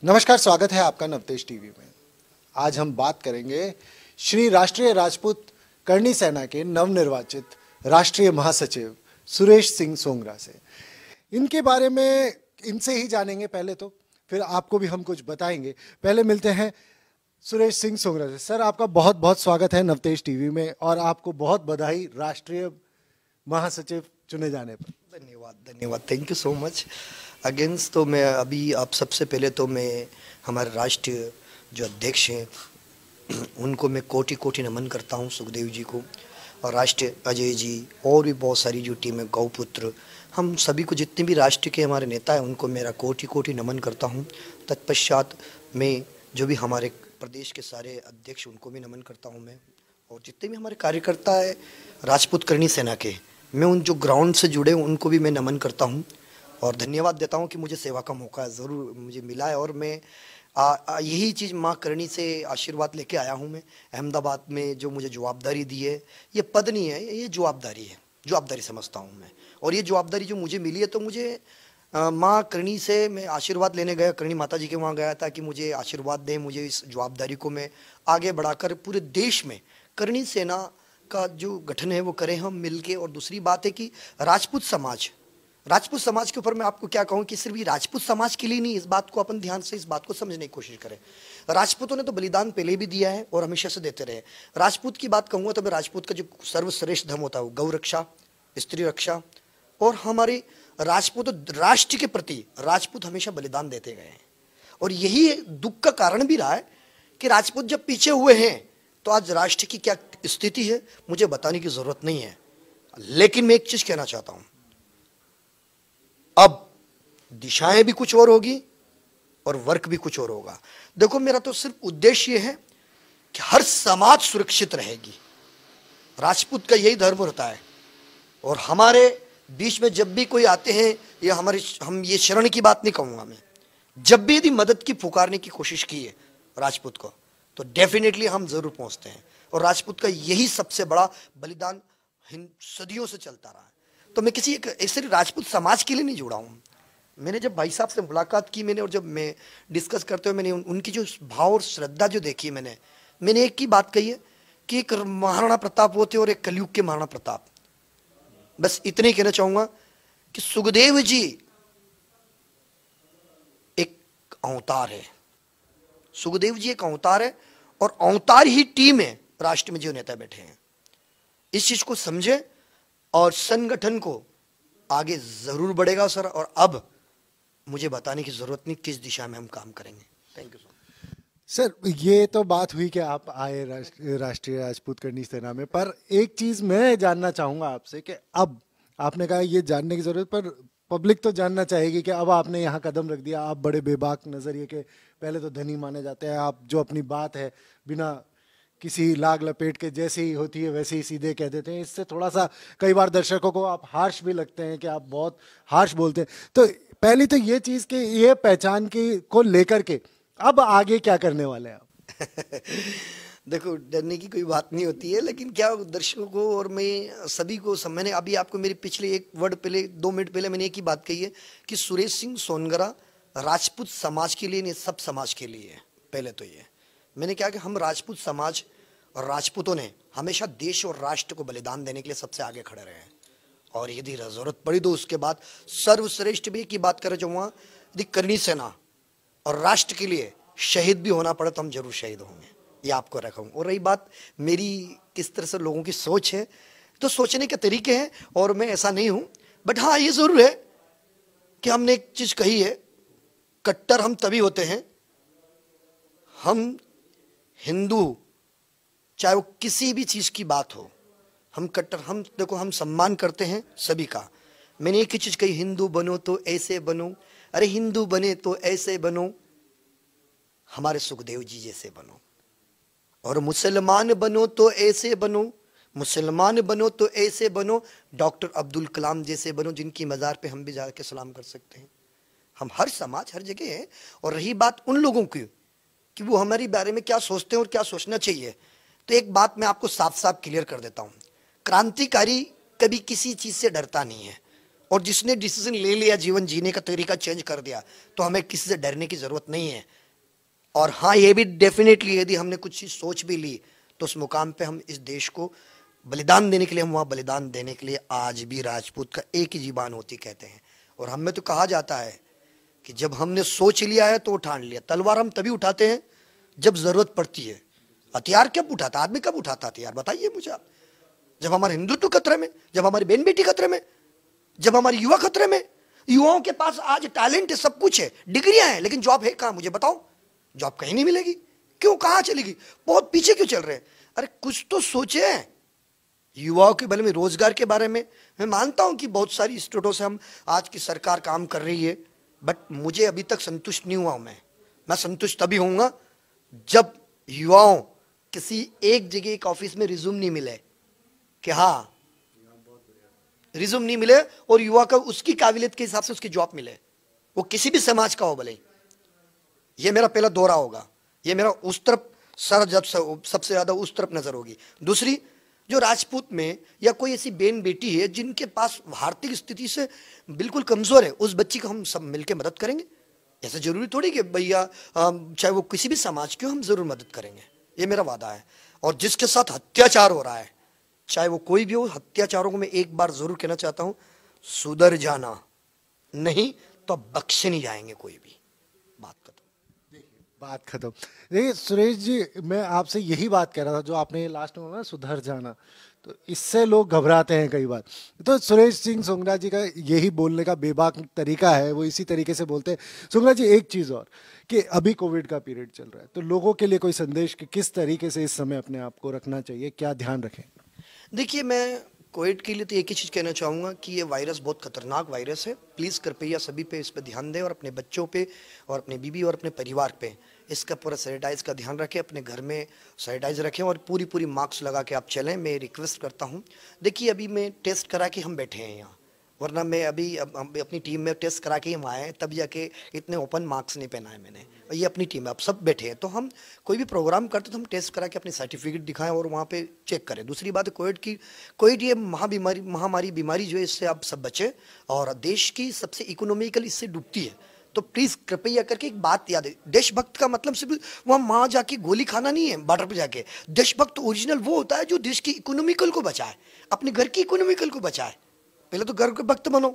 नमस्कार, स्वागत है आपका नवतेज टीवी में। आज हम बात करेंगे श्री राष्ट्रीय राजपूत करणी सेना के नवनिर्वाचित राष्ट्रीय महासचिव सुरेश सिंह सोंगरा से। इनके बारे में इनसे ही जानेंगे पहले तो, फिर आपको भी हम कुछ बताएंगे। पहले मिलते हैं सुरेश सिंह सोंगरा से। सर, आपका बहुत बहुत स्वागत है नवतेज टीवी में और आपको बहुत बधाई राष्ट्रीय महासचिव चुने जाने पर। धन्यवाद, thank you so much against. तो मैं अभी आप सबसे पहले तो मैं हमारे राष्ट्रीय जो अध्यक्ष हैं उनको मैं कोटि कोटि नमन करता हूं, सुखदेव जी को, और राष्ट्रीय अजय जी और भी बहुत सारी जो टीम है, गौपुत्र, हम सभी को, जितने भी राष्ट्र के हमारे नेता हैं उनको मेरा कोटि कोटि नमन करता हूं। तत्पश्चात मैं जो भी हमारे प्रदेश के सारे अध्यक्ष उनको भी नमन करता हूँ मैं, और जितने भी हमारे कार्यकर्ता है राजपूत करणी सेना के, मैं उन जो ग्राउंड से जुड़े हूँ उनको भी मैं नमन करता हूँ और धन्यवाद देता हूँ कि मुझे सेवा का मौका ज़रूर मुझे मिला है। और मैं यही चीज़ माँ करणी से आशीर्वाद लेके आया हूँ। मैं अहमदाबाद में जो मुझे जवाबदारी दी है, ये पद नहीं है, ये जवाबदारी है, जवाबदारी समझता हूँ मैं। और ये जवाबदारी जो मुझे मिली है, तो मुझे माँ करणी से मैं आशीर्वाद लेने गया, करणी माता जी के वहाँ गया था कि मुझे आशीर्वाद दें, मुझे इस जवाबदारी को मैं आगे बढ़ाकर पूरे देश में करणी सेना का जो गठन है वो करें हम मिलके। और दूसरी बात है कि राजपूत समाज के ऊपर मैं आपको क्या कहूँ कि सिर्फ ये राजपूत समाज के लिए नहीं, इस बात को अपन ध्यान से इस बात को समझने की कोशिश करें। राजपूतों ने तो बलिदान पहले भी दिया है और हमेशा से देते रहे। राजपूत की बात कहूँगा तो मैं राजपूत का जो सर्वश्रेष्ठ धर्म होता है वो गौ रक्षा, स्त्री रक्षा, और हमारे राजपूत राष्ट्र के प्रति राजपूत हमेशा बलिदान देते गए हैं। और यही दुख का कारण भी रहा है कि राजपूत जब पीछे हुए हैं तो आज राष्ट्र की क्या स्थिति है मुझे बताने की जरूरत नहीं है। लेकिन मैं एक चीज कहना चाहता हूं, अब दिशाएं भी कुछ और होगी और वर्क भी कुछ और होगा। देखो, मेरा तो सिर्फ उद्देश्य यह है कि हर समाज सुरक्षित रहेगी। राजपूत का यही धर्म होता है। और हमारे बीच में जब भी कोई आते हैं, या हम ये शरण की बात नहीं कहूंगा मैं, जब भी यदि मदद की पुकारने की कोशिश की है राजपूत को, तो डेफिनेटली हम जरूर पहुंचते हैं। और राजपूत का यही सबसे बड़ा बलिदान सदियों से चलता रहा है। तो मैं किसी एक ऐसे राजपूत समाज के लिए नहीं जुड़ा हूँ। मैंने जब भाई साहब से मुलाकात की मैंने, और जब मैं डिस्कस करते हुए मैंने उनकी जो भाव और श्रद्धा जो देखी है, मैंने एक ही बात कही है कि एक महाराणा प्रताप होते और एक कलयुग के महाराणा प्रताप। बस इतने कहना चाहूंगा कि सुखदेव जी एक अवतार है, सुखदेव जी एक अवतार है, और अवतार ही टीम है राष्ट्र में जो नेता बैठे हैं। इस चीज को समझे और संगठन को आगे जरूर बढ़ेगा सर। और अब मुझे बताने की जरूरत नहीं किस दिशा में हम काम करेंगे। Thank you sir. ये तो बात हुई कि आप आए राष्ट्रीय राजपूत करणी सेना में, पर एक चीज मैं जानना चाहूंगा आपसे कि अब आपने कहा ये जानने की जरूरत, पर पब्लिक तो जानना चाहेगी कि अब आपने यहाँ कदम रख दिया, आप बड़े बेबाक नजरिए के पहले तो धनी माने जाते हैं, आप जो अपनी बात है बिना किसी लाग लपेट के जैसे ही होती है वैसे ही सीधे कह देते हैं। इससे थोड़ा सा कई बार दर्शकों को आप हार्श भी लगते हैं कि आप बहुत हार्श बोलते हैं। तो पहली तो ये चीज कि ये पहचान की को लेकर के अब आगे क्या करने वाले हैं आप? देखो, डरने की कोई बात नहीं होती है, लेकिन क्या दर्शकों को और मैं सभी को मैंने अभी आपको मेरे पिछले 2 मिनट पहले मैंने एक ही बात कही है कि सुरेश सिंह सोनगरा राजपूत समाज के लिए नहीं, सब समाज के लिए है। पहले तो ये मैंने क्या कि हम राजपूत समाज और राजपूतों ने हमेशा देश और राष्ट्र को बलिदान देने के लिए सबसे आगे खड़े रहे हैं। और यदि जरूरत पड़ी तो उसके बाद सर्वश्रेष्ठ भी की बात करें चाहूँगा, यदि करणी सेना और राष्ट्र के लिए शहीद भी होना पड़े तो हम जरूर शहीद होंगे, ये आपको रखूँ। और रही बात मेरी किस तरह से लोगों की सोच है, तो सोचने के तरीके हैं और मैं ऐसा नहीं हूँ। बट हाँ, ये जरूर है कि हमने एक चीज कही है, कट्टर हम तभी होते हैं, हम हिंदू, चाहे वो किसी भी चीज की बात हो, हम कट्टर, हम देखो हम सम्मान करते हैं सभी का। मैंने एक ही चीज कही, हिंदू बनो तो ऐसे बनो, अरे हिंदू बने तो ऐसे बनो हमारे सुखदेव जी जैसे बनो, और मुसलमान बनो तो ऐसे बनो, मुसलमान बनो तो ऐसे बनो डॉक्टर अब्दुल कलाम जैसे बनो, जिनकी मज़ार पे हम भी जाके सलाम कर सकते हैं। हम हर समाज हर जगह है। और रही बात उन लोगों की कि वो हमारे बारे में क्या सोचते हैं और क्या सोचना चाहिए, तो एक बात मैं आपको साफ साफ क्लियर कर देता हूँ, क्रांतिकारी कभी किसी चीज़ से डरता नहीं है। और जिसने डिसीजन ले लिया, जीवन जीने का तरीका चेंज कर दिया, तो हमें किसी से डरने की जरूरत नहीं है। और हाँ, ये भी डेफिनेटली यदि हमने कुछ चीज सोच भी ली तो उस मुकाम पे हम इस देश को बलिदान देने के लिए, हम वहाँ बलिदान देने के लिए आज भी राजपूत का एक ही जीवान होती कहते हैं। और हमें तो कहा जाता है कि जब हमने सोच लिया है तो ठान लिया। तलवार हम तभी उठाते हैं जब जरूरत पड़ती है। हथियार कब उठाता आदमी, कब उठाता हथियार, बताइए मुझे आप? जब हमारे हिंदुत्व खतरे में, जब हमारी बहन बेटी खतरे में, जब हमारी युवा खतरे में। युवाओं के पास आज टैलेंट है, सब कुछ है, डिग्रियां हैं, लेकिन जॉब है कहां? मुझे बताओ, जॉब कहीं नहीं मिलेगी। क्यों? कहां चलेगी? बहुत पीछे क्यों चल रहे हैं? अरे कुछ तो सोचे। युवाओं के भले में रोजगार के बारे में मैं मानता हूं कि बहुत सारी स्टेटों से हम आज की सरकार काम कर रही है, बट मुझे अभी तक संतुष्ट नहीं हुआ हूं। मैं संतुष्ट तभी होऊंगा जब युवाओं किसी एक जगह एक ऑफिस में रिज्यूम नहीं मिले कि हाँ रिज्यूम नहीं मिले और युवा का उसकी काबिलियत के हिसाब से उसकी जॉब मिले, वो किसी भी समाज का हो भले। ये मेरा पहला दौरा होगा, ये मेरा उस तरफ सर जब सबसे ज्यादा उस तरफ नजर होगी। दूसरी, जो राजपूत में या कोई ऐसी बहन बेटी है जिनके पास आर्थिक स्थिति से बिल्कुल कमजोर है, उस बच्ची को हम सब मिलकर मदद करेंगे। ऐसा जरूरी थोड़ी कि भैया चाहे वो किसी भी समाज की हो, हम जरूर मदद करेंगे, ये मेरा वादा है। और जिसके साथ अत्याचार हो रहा है, चाहे वो कोई भी हो, हत्याचारों को मैं एक बार जरूर कहना चाहता हूं, सुधर जाना, नहीं तो बख्शे नहीं जाएंगे कोई भी। बात खत्म। बात खत्म। देखिए सुरेश जी, मैं आपसे यही बात कह रहा था जो आपने लास्ट में बोला, सुधर जाना, तो इससे लोग घबराते हैं कई बार। तो सुरेश सिंह सोंगरा जी का यही बोलने का बेबाक तरीका है, वो इसी तरीके से बोलते हैं। सोंगरा जी, एक चीज़ और कि अभी कोविड का पीरियड चल रहा है, तो लोगों के लिए कोई संदेश कि किस तरीके से इस समय अपने आप को रखना चाहिए, क्या ध्यान रखें? देखिए, मैं कोविड के लिए तो एक ही चीज़ कहना चाहूँगा कि ये वायरस बहुत खतरनाक वायरस है। प्लीज़ कृपया सभी पे इस पर ध्यान दें, और अपने बच्चों पे और अपने बीवी और अपने परिवार पे इसका पूरा सैनिटाइज का ध्यान रखें, अपने घर में सैनिटाइज रखें और पूरी मास्क लगा के आप चलें। मैं रिक्वेस्ट करता हूँ। देखिए, अभी मैं टेस्ट करा के हम बैठे हैं यहाँ, वरना मैं अभी अपनी टीम में टेस्ट करा के ही हम आए हैं, तब जाके इतने ओपन मार्क्स नहीं पहना है मैंने। और ये अपनी टीम है, आप सब बैठे हैं, तो हम कोई भी प्रोग्राम करते तो हम टेस्ट करा के अपने सर्टिफिकेट दिखाएं और वहाँ पे चेक करें। दूसरी बात है, कोविड ये महामारी बीमारी जो है, इससे आप सब बचें। और देश की सबसे इकोनॉमिकल इससे डूबती है, तो प्लीज़ कृपया करके एक बात याद है, देशभक्त का मतलब सिर्फ वहाँ जाके गोली खाना नहीं है बॉर्डर पे जाके। देशभक्त ओरिजिनल वो होता है जो देश की इकोनॉमिकल को बचाए, अपने घर की इकोनॉमिकल को बचाए। पहले तो घर के भक्त बनो,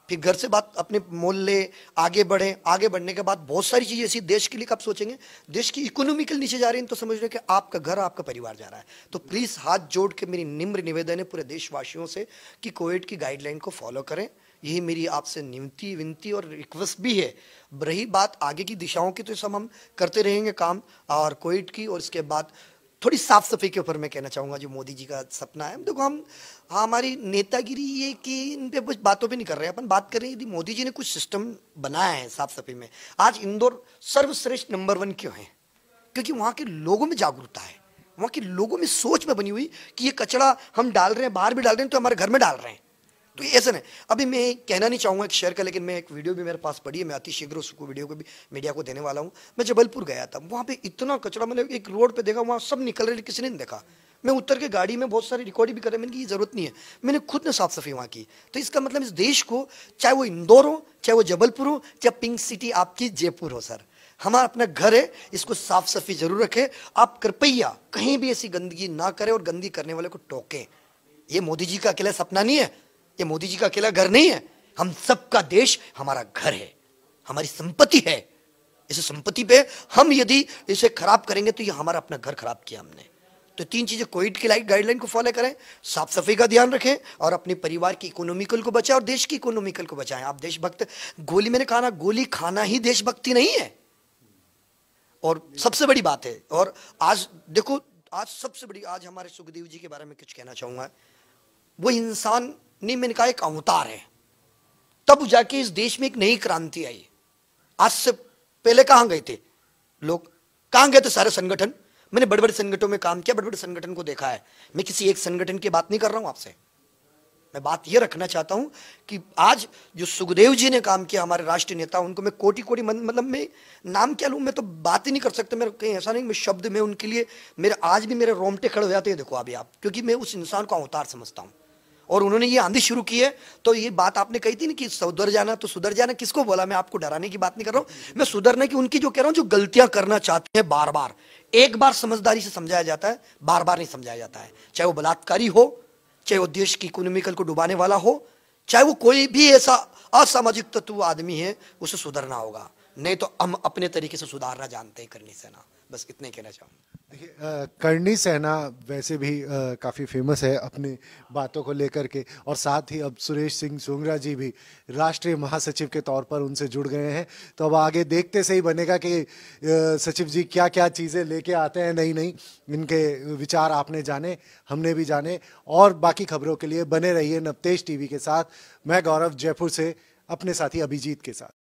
फिर घर से बात अपने मोहल्ले आगे बढ़े। आगे बढ़ने के बाद बहुत सारी चीजें ऐसी देश के लिए कब सोचेंगे, देश की इकोनॉमिकल नीचे जा रही है तो समझ रहे कि आपका घर आपका परिवार जा रहा है। तो प्लीज हाथ जोड़ के मेरी निम्र निवेदन है पूरे देशवासियों से कि कोविड की गाइडलाइन को फॉलो करें। यही मेरी आपसे विनती और रिक्वेस्ट भी है। रही बात आगे की दिशाओं की, तो सब हम करते रहेंगे काम और कोविड की। और इसके बाद थोड़ी साफ सफाई के ऊपर मैं कहना चाहूँगा, जो मोदी जी का सपना है। देखो, हम हमारी नेतागिरी ये कि इन पे कुछ बातों पे नहीं कर रहे हैं, अपन बात कर रहे हैं यदि मोदी जी ने कुछ सिस्टम बनाया है साफ सफाई में। आज इंदौर सर्वश्रेष्ठ नंबर 1 क्यों है? क्योंकि वहाँ के लोगों में जागरूकता है, वहाँ के लोगों में सोच में बनी हुई कि ये कचरा हम डाल रहे हैं, बाहर भी डाल रहे हैं, तो हमारे घर में डाल रहे हैं। तो ऐसा नहीं, अभी मैं कहना नहीं चाहूँगा एक शेयर का, लेकिन मैं एक वीडियो भी मेरे पास पड़ी है, मैं अति शीघ्र उसको वीडियो को भी मीडिया को देने वाला हूँ। मैं जबलपुर गया था, वहाँ पे इतना कचरा, मैंने एक रोड पे देखा, वहाँ सब निकल रहे, किसी ने नहीं देखा। मैं उतर के गाड़ी में बहुत सारी रिकॉर्डिंग भी कर रहे, मैंने की जरूरत नहीं है, मैंने खुद ने साफ सफाई वहाँ की। तो इसका मतलब इस देश को, चाहे वो इंदौर हो, चाहे वो जबलपुर हो, चाहे पिंक सिटी आपकी जयपुर हो, सर हमारा अपना घर है, इसको साफ सफाई जरूर रखें। आप कृपया कहीं भी ऐसी गंदगी ना करें और गंदगी करने वाले को टोकें। ये मोदी जी का अकेला सपना नहीं है, ये मोदी जी का अकेला घर नहीं है, हम सबका देश हमारा घर है, हमारी संपत्ति है। इस संपत्ति पे हम यदि इसे खराब करेंगे तो ये हमारा अपना घर खराब किया हमने। तो 3 चीजें, कोविड की गाइडलाइन को फॉलो करें, साफ सफाई का ध्यान रखें और अपने परिवार की इकोनॉमिकल को बचाएं और देश की इकोनॉमिकल को बचाएं। आप देशभक्त, गोली, मैंने कहा ना, गोली खाना ही देशभक्ति नहीं है। और सबसे बड़ी बात है, और आज देखो, आज सबसे बड़ी, आज हमारे सुखदेव जी के बारे में कुछ कहना चाहूंगा। वो इंसान नहीं, मैंने कहा एक अवतार है, तब जाके इस देश में एक नई क्रांति आई। आज से पहले कहां गए थे लोग, कहां गए थे सारे संगठन? मैंने बड़े बड़े संगठनों में काम किया, बड़े बड़े संगठन को देखा है। मैं किसी एक संगठन की बात नहीं कर रहा हूं आपसे, मैं बात यह रखना चाहता हूं कि आज जो सुखदेव जी ने काम किया, हमारे राष्ट्रीय नेता, उनको मैं कोटि कोटि, मतलब मैं नाम क्या लूं, मैं तो बात ही नहीं कर सकता। मेरा कहीं ऐसा नहीं, मैं शब्द में उनके लिए मेरे आज भी मेरे रोमटे खड़े हो जाते हैं। देखो अभी आप, क्योंकि मैं उस इंसान को अवतार समझता हूं। और उन्होंने ये आंधी शुरू की है। तो ये बात आपने कही थी ना कि सुधर जाना, तो सुधर जाना किसको बोला? मैं आपको डराने की बात नहीं कर रहा हूं, मैं सुधरने की उनकी जो कह रहा हूं, जो गलतियां करना चाहते हैं बार बार, एक बार समझदारी से समझाया जाता है, बार बार नहीं समझाया जाता है। चाहे वो बलात्कारी हो, चाहे वो देश की इकोनॉमिकल को डुबाने वाला हो, चाहे वो कोई भी ऐसा असामाजिक तत्व आदमी है, उसे सुधरना होगा। नहीं तो हम अपने तरीके से सुधारना जानते हैं करनी सेना। बस इतने कहना चाहूंगा। देखिए, करणी सेना वैसे भी काफ़ी फेमस है अपनी बातों को लेकर के, और साथ ही अब सुरेश सिंह सोंगरा जी भी राष्ट्रीय महासचिव के तौर पर उनसे जुड़ गए हैं। तो अब आगे देखते से ही बनेगा कि सचिव जी क्या क्या चीज़ें लेके आते हैं नई नई। इनके विचार आपने जाने, हमने भी जाने। और बाकी खबरों के लिए बने रहिए नवतेज टीवी के साथ। मैं गौरव, जयपुर से, अपने साथी अभिजीत के साथ।